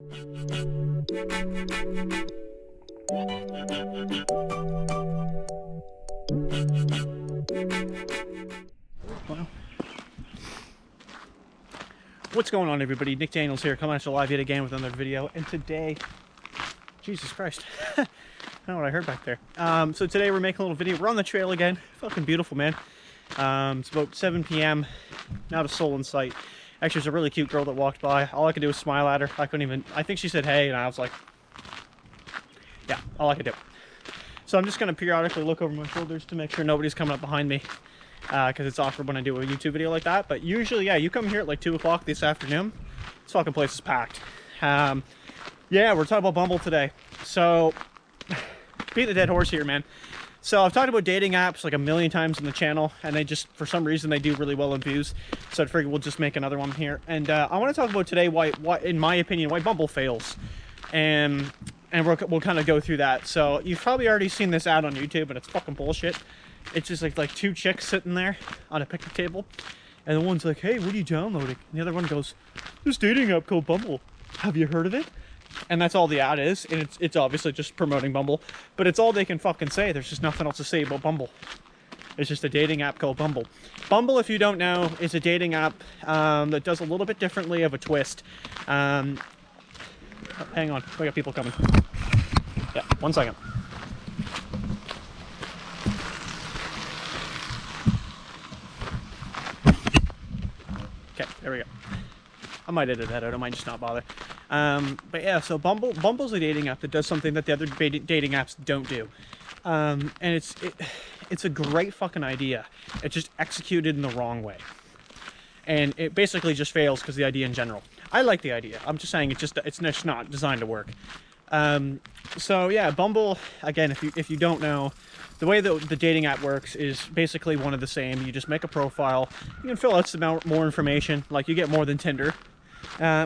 Well, what's going on, everybody? Nick Daniels here, coming at you live yet again with another video. And today, Jesus Christ, I don't know what I heard back there. So today we're making a little video. We're on the trail again. Fucking beautiful, man. It's about 7 p.m. Not a soul in sight. Actually, there's a really cute girl that walked by. All I could do was smile at her. I think she said hey, and I was like, yeah, all I could do. So I'm just going to periodically look over my shoulders to make sure nobody's coming up behind me, because it's awkward when I do a YouTube video like that. But usually, yeah, you come here at like 2 o'clock this afternoon, this fucking place is packed. Yeah, we're talking about Bumble today. So, beat the dead horse here, man. So I've talked about dating apps like a million times on the channel, and they just, for some reason, they do really well in views. So I figured we'll just make another one here. And I want to talk about today why, in my opinion, why Bumble fails. And we'll kind of go through that. So you've probably already seen this ad on YouTube, and it's fucking bullshit. It's just like two chicks sitting there on a picnic table, and the one's like, hey, what are you downloading? And the other one goes, this dating app called Bumble. Have you heard of it? And that's all the ad is, and it's obviously just promoting Bumble, but it's all they can fucking say. There's just nothing else to say about Bumble. It's just a dating app called Bumble. Bumble, if you don't know, is a dating app that does a little bit differently of a twist. Hang on, we got people coming. Yeah, 1 second. Okay, there we go. I might edit that out, I might just not bother. But yeah, so Bumble's a dating app that does something that the other dating apps don't do. And it's a great fucking idea. It's just executed in the wrong way. And it basically just fails because the idea in general. I like the idea. I'm just saying it's just not designed to work. So yeah, Bumble, again, if you don't know, the way that the dating app works is basically one of the same. You just make a profile. You can fill out some more information. Like, you get more than Tinder,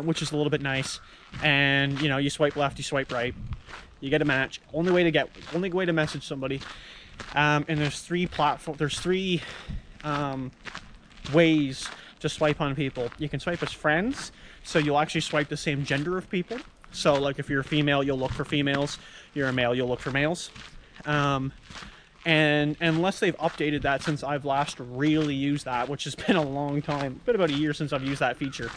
which is a little bit nice. And, you know, you swipe left, you swipe right, you get a match. Only way to message somebody. And there's three ways to swipe on people. You can swipe as friends, so you'll actually swipe the same gender of people. So, like, if you're a female, you'll look for females. You're a male, you'll look for males. And unless they've updated that since I've last really used that, which has been a long time, been about a year since I've used that feature.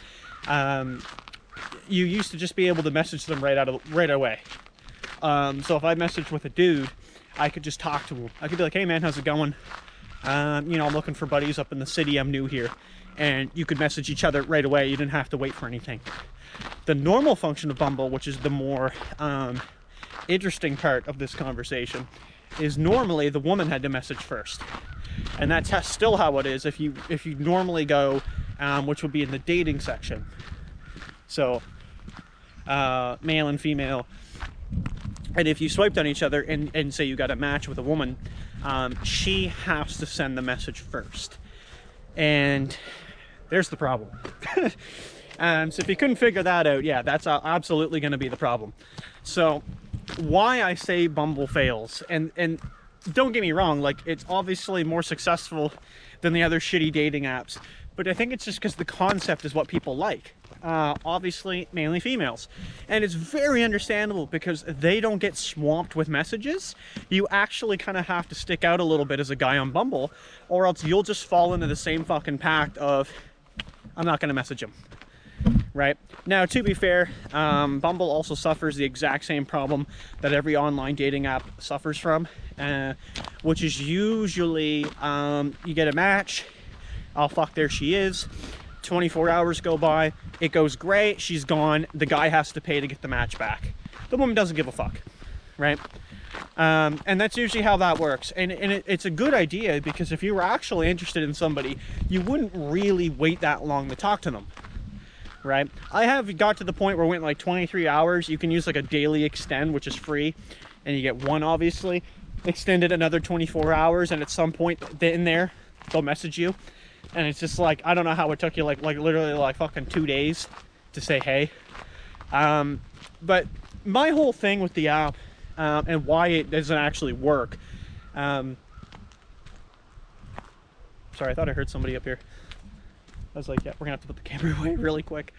You used to just be able to message them right away. So if I messaged with a dude, I could just talk to him. I could be like, hey man, how's it going? You know, I'm looking for buddies up in the city, I'm new here. And you could message each other right away. You didn't have to wait for anything. The normal function of Bumble, which is the more interesting part of this conversation, is normally the woman had to message first. And that's still how it is if you normally go, which would be in the dating section. So, male and female. And if you swiped on each other and say you got a match with a woman, she has to send the message first. And there's the problem. So if you couldn't figure that out, yeah, that's absolutely going to be the problem. So why I say Bumble fails, and don't get me wrong, like, it's obviously more successful than the other shitty dating apps, but I think it's just because the concept is what people like. Obviously mainly females, and it's very understandable because they don't get swamped with messages. You actually kind of have to stick out a little bit as a guy on Bumble, or else you'll just fall into the same fucking pact of, I'm not going to message him. Right? Now, to be fair, Bumble also suffers the exact same problem that every online dating app suffers from, which is usually you get a match, oh fuck, there she is, 24 hours go by, it goes great, she's gone, the guy has to pay to get the match back. The woman doesn't give a fuck, right? And that's usually how that works. And it's a good idea, because if you were actually interested in somebody, you wouldn't really wait that long to talk to them. Right? I have got to the point where it went like 23 hours. You can use like a daily extend, which is free, and you get one, obviously. Extend it another 24 hours, and at some point in there, they'll message you. And it's just like, I don't know how it took you like literally like fucking 2 days to say hey. But my whole thing with the app, and why it doesn't actually work. Sorry, I thought I heard somebody up here. I was like, yeah, we're gonna have to put the camera away really quick.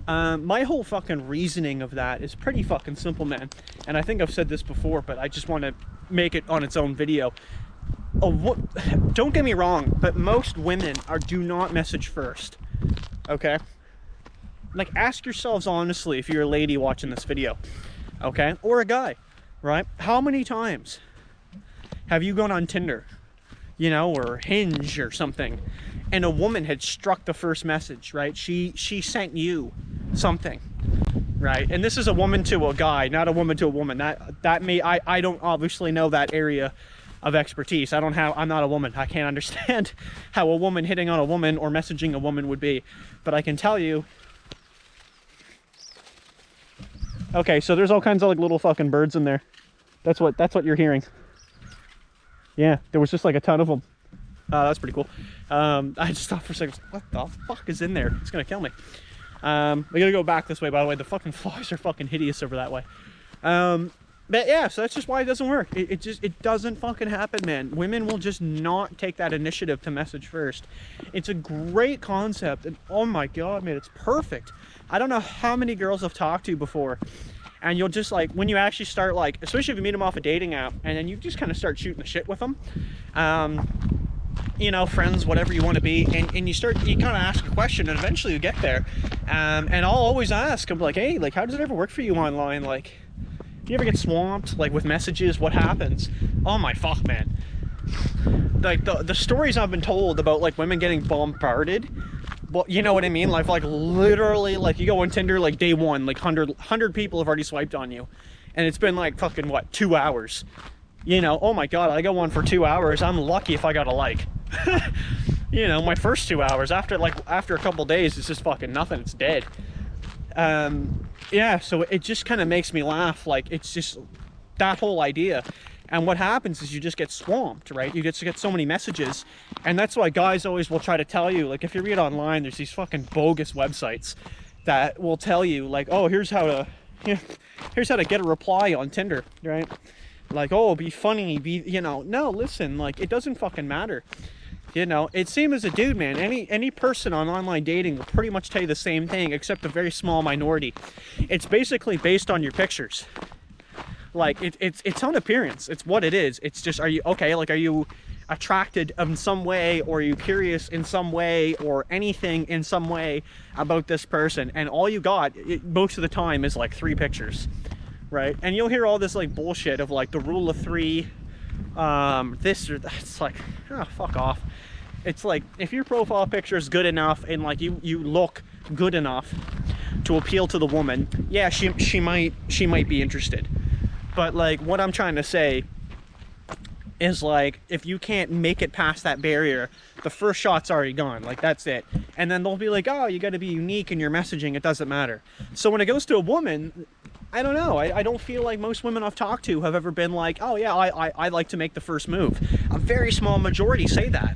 My whole fucking reasoning of that is pretty fucking simple, man. And I think I've said this before, but I just want to make it on its own video. Don't get me wrong, but most women do not message first, okay? Like, ask yourselves honestly, if you're a lady watching this video, okay? Or a guy, right? How many times have you gone on Tinder, you know, or Hinge or something, and a woman had struck the first message, right? She sent you something, right? And this is a woman to a guy, not a woman to a woman. I don't obviously know that area of expertise. I'm not a woman. I can't understand how a woman hitting on a woman or messaging a woman would be, but I can tell you. Okay, so there's all kinds of like little fucking birds in there. That's what you're hearing. Yeah, there was just like a ton of them. That's pretty cool. I just stopped for a second. What the fuck is in there? It's gonna kill me. We gotta go back this way, by the way. The fucking flies are fucking hideous over that way. But yeah, so that's just why it doesn't work. It doesn't fucking happen, man. Women will just not take that initiative to message first. It's a great concept, and oh my god, man, it's perfect. I don't know how many girls I've talked to before, and you'll just like, when you actually start like, especially if you meet them off a dating app, and then you just kind of start shooting the shit with them, you know, friends, whatever you want to be, and you kind of ask a question, and eventually you get there, and I'll always ask, I'm like, hey, like, how does it ever work for you online? Like, do you ever get swamped like with messages? What happens? Oh my fuck, man. Like the stories I've been told about like women getting bombarded, well, you know what I mean? Like literally, like you go on Tinder like day one, like 100 people have already swiped on you, and it's been like fucking what, 2 hours? You know, oh my god, I go on for 2 hours. I'm lucky if I got a like. You know, my first 2 hours, after a couple days, it's just fucking nothing. It's dead. Yeah, so it just kind of makes me laugh. Like, it's just that whole idea. And what happens is you just get swamped, right? You just get so many messages. And that's why guys always will try to tell you, like, if you read online, there's these fucking bogus websites that will tell you, like, oh, here's how to get a reply on Tinder, right? Like, oh, be funny, you know. No, listen, like, it doesn't fucking matter. You know, it seems as a dude, man, any person on online dating will pretty much tell you the same thing, except a very small minority. It's basically based on your pictures. Like, it's on appearance. It's what it is. It's just, are you attracted in some way, or are you curious in some way, or anything in some way about this person? And all you got, most of the time, is like 3 pictures, right? And you'll hear all this like bullshit of like the rule of 3, this or that. It's like, oh, fuck off. It's like, if your profile picture is good enough and like you look good enough to appeal to the woman, yeah, she might be interested. But like, what I'm trying to say is, like, if you can't make it past that barrier, the first shot's already gone. Like, that's it. And then they'll be like, oh, you got to be unique in your messaging. It doesn't matter. So when it goes to a woman, I don't know. I don't feel like most women I've talked to have ever been like, oh yeah, I like to make the first move. A very small majority say that,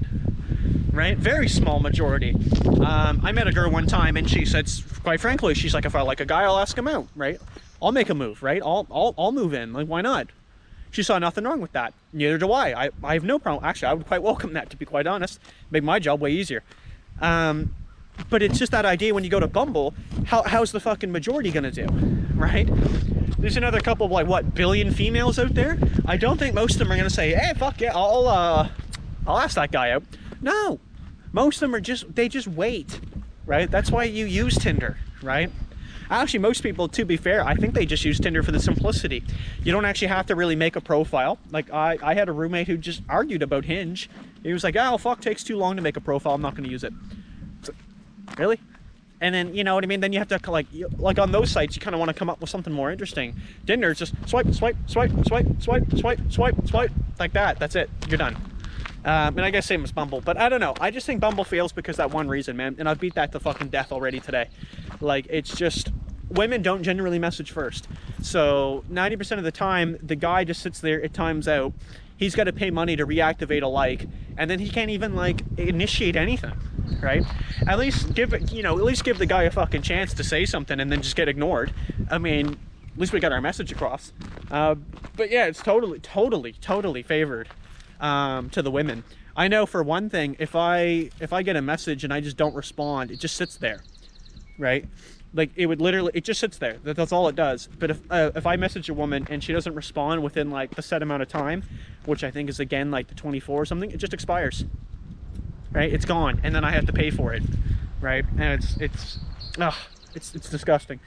right? Very small majority. I met a girl one time, and she said, quite frankly, she's like, if I like a guy, I'll ask him out, right? I'll make a move, right? I'll move in. Like, why not? She saw nothing wrong with that. Neither do I. I have no problem. Actually, I would quite welcome that, to be quite honest. Make my job way easier. But it's just that idea, when you go to Bumble, how's the fucking majority gonna do, right? There's another couple of, like, what, billion females out there? I don't think most of them are gonna say, hey, fuck yeah, I'll ask that guy out. No, most of them are they just wait, right? That's why you use Tinder, right? Actually, most people, to be fair, I think they just use Tinder for the simplicity. You don't actually have to really make a profile. Like, I had a roommate who just argued about Hinge. He was like, oh, fuck, takes too long to make a profile. I'm not going to use it. So, really? And then, you know what I mean? Then you have to, like on those sites, you kind of want to come up with something more interesting. Tinder, it's just swipe, swipe, swipe, swipe, swipe, swipe, swipe, swipe, like that. That's it. You're done. And I guess same as Bumble, but I don't know. I just think Bumble fails because that one reason, man. And I've beat that to fucking death already today. Like, it's just, women don't generally message first. So 90% of the time, the guy just sits there, it times out. He's got to pay money to reactivate a like, and then he can't even like initiate anything, right? At least give the guy a fucking chance to say something, and then just get ignored. I mean, at least we got our message across. But yeah, it's totally favored to the women. I know for one thing, if I get a message and I just don't respond, it just sits there, right? Like, it would literally, it just sits there. That's all it does. But if I message a woman and she doesn't respond within like the set amount of time, which I think is again like the 24 or something, it just expires, right? It's gone, and then I have to pay for it, right? And it's disgusting.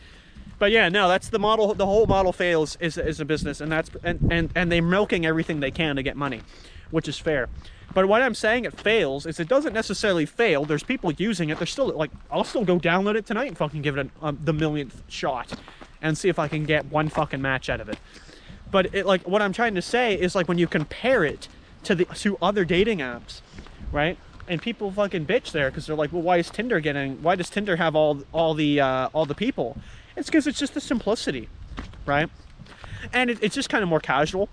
But yeah, no, that's the model. The whole model fails is a business, and that's and they're milking everything they can to get money, which is fair. But what I'm saying it fails is it doesn't necessarily fail. There's people using it. They're still like, I'll still go download it tonight and fucking give it the millionth shot and see if I can get one fucking match out of it. But it, like, what I'm trying to say is, like, when you compare it to other dating apps, right? And people fucking bitch there because they're like, well, why does Tinder have all the people? It's because it's just the simplicity, right? And it's just kind of more casual.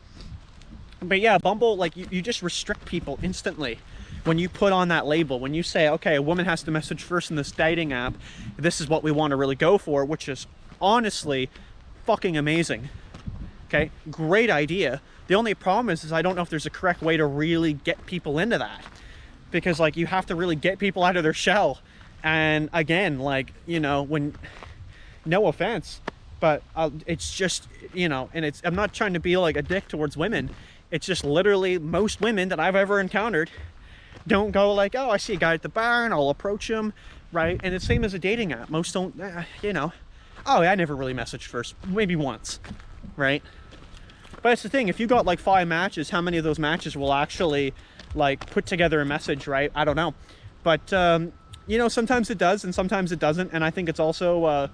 But yeah, Bumble, like, you just restrict people instantly when you put on that label. When you say, okay, a woman has to message first in this dating app, this is what we want to really go for, which is honestly fucking amazing. Okay, great idea. The only problem is I don't know if there's a correct way to really get people into that, because like, you have to really get people out of their shell. And again, like, you know, when, no offense, but it's just, you know, and I'm not trying to be like a dick towards women. It's just literally most women that I've ever encountered don't go like, oh, I see a guy at the bar and I'll approach him, right? And it's same as a dating app. Most don't, you know, oh, I never really messaged first, maybe once, right? But that's the thing. If you got like 5 matches, how many of those matches will actually like put together a message, right? I don't know. But, you know, sometimes it does and sometimes it doesn't. And I think it's also,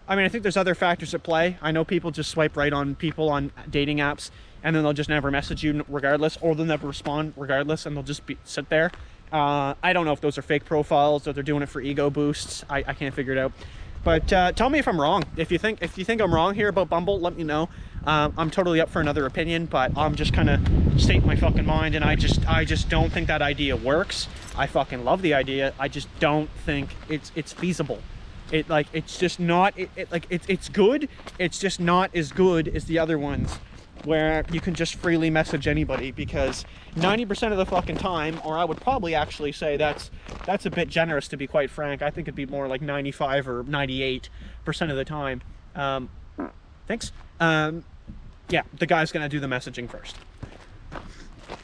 I mean, I think there's other factors at play. I know people just swipe right on people on dating apps and then they'll just never message you regardless, or they'll never respond regardless, and they'll just sit there. I don't know if those are fake profiles or they're doing it for ego boosts. I can't figure it out. But tell me if I'm wrong. If you think I'm wrong here about Bumble, let me know. I'm totally up for another opinion, but I'm just kind of stating my fucking mind, and I just don't think that idea works. I fucking love the idea. I just don't think it's feasible. It's just not. It's good. It's just not as good as the other ones, where you can just freely message anybody, because 90% of the fucking time, or I would probably actually say that's a bit generous, to be quite frank. I think it'd be more like 95 or 98% of the time. Thanks. Yeah, the guy's gonna do the messaging first.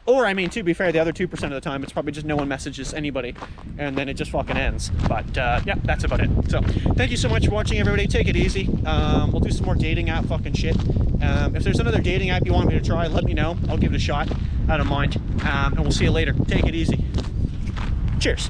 Or, I mean, to be fair, the other 2% of the time, it's probably just no one messages anybody, and then it just fucking ends. But, yeah, that's about it. So, thank you so much for watching, everybody. Take it easy. We'll do some more dating app fucking shit. If there's another dating app you want me to try, let me know. I'll give it a shot. I don't mind. And we'll see you later. Take it easy. Cheers.